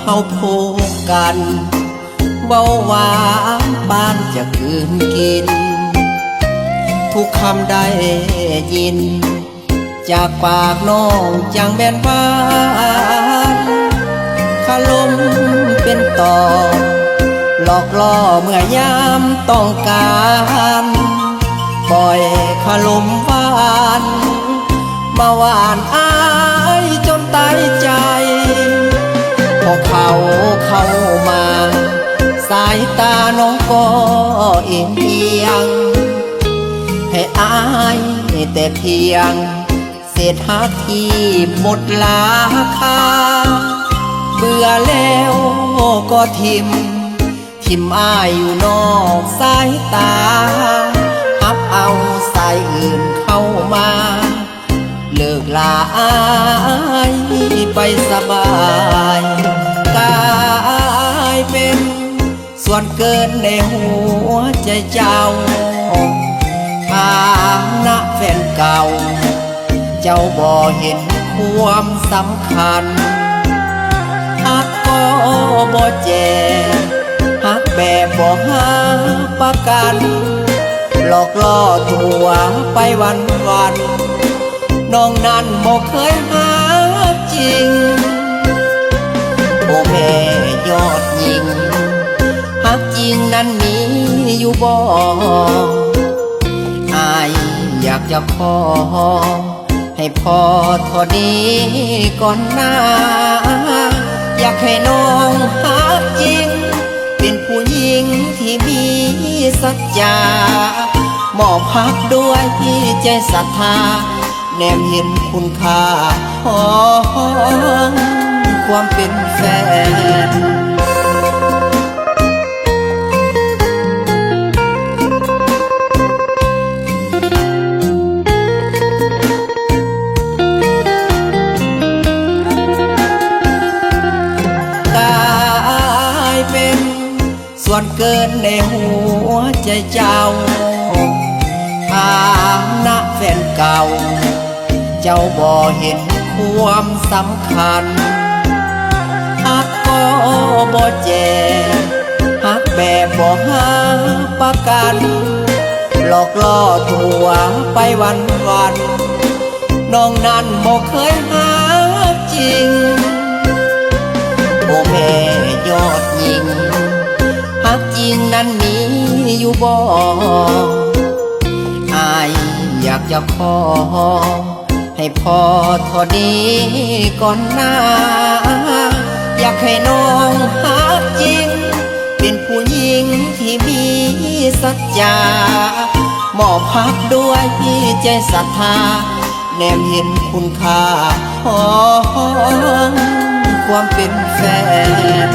เฮาพบกันเบาหวานปานจะคืนกินทุกคำได้ยินจากปากน้องจังแบนบานคาลมเป็นต่อหลอกล่อเมื่อยามต้องการปล่อยคาลมหวานมาหวานอ้ายจนตายใจพอเขาเข้ามาสายตาน้องก็เอียงเอียงให้อายแต่เพียงเศษหักที่หมดราคาเบื่อแล้วก็ทิมอ้ายอยู่นอกสายตาอับเอาสายอื่นเข้ามาเลิกลาอายไปสบายกลายเป็นส่วนเกินในหัวใจเจ้าฐานะแฟนเก่าเจ้าบ่เห็นความสำคัญหักก็บ่แจหักแบบบ่หาประกันหลอกล่อตัวไปวันน้องนั้นบ่เคยหาจริงโอ้แม่ยอดยิ่งหักจริงนั้นมีอยู่บ่อายอยากจะขอให้พอเท่านี้ก่อนหน้าอยากให้น้องหักจริงเป็นผู้หญิงที่มีสัจจามอบหักด้วยใจศรัทธาแนมเห็นคุณค่าของความเป็นแฟนกลายเป็นส่วนเกินในหัวใจเจ้าฐานะแฟนเก่าเจ้าบ่เห็นความสำคัญหักก็บ่แจหักแบบบ่หาประกันหลอกล่อตัวไปวันน้องนั้นบ่เคยหาจริงโอ้แม่ยอดยิ่งหักจริงนั้นมีอยู่บ่อายอยากจะขอให้พอเท่านี้ก่อนหน้าอยากให้น้องหักจริงเป็นผู้หญิงที่มีสัจจามอบหักด้วยใจศรัทธาแนมเห็นคุณค่าของความเป็นแฟน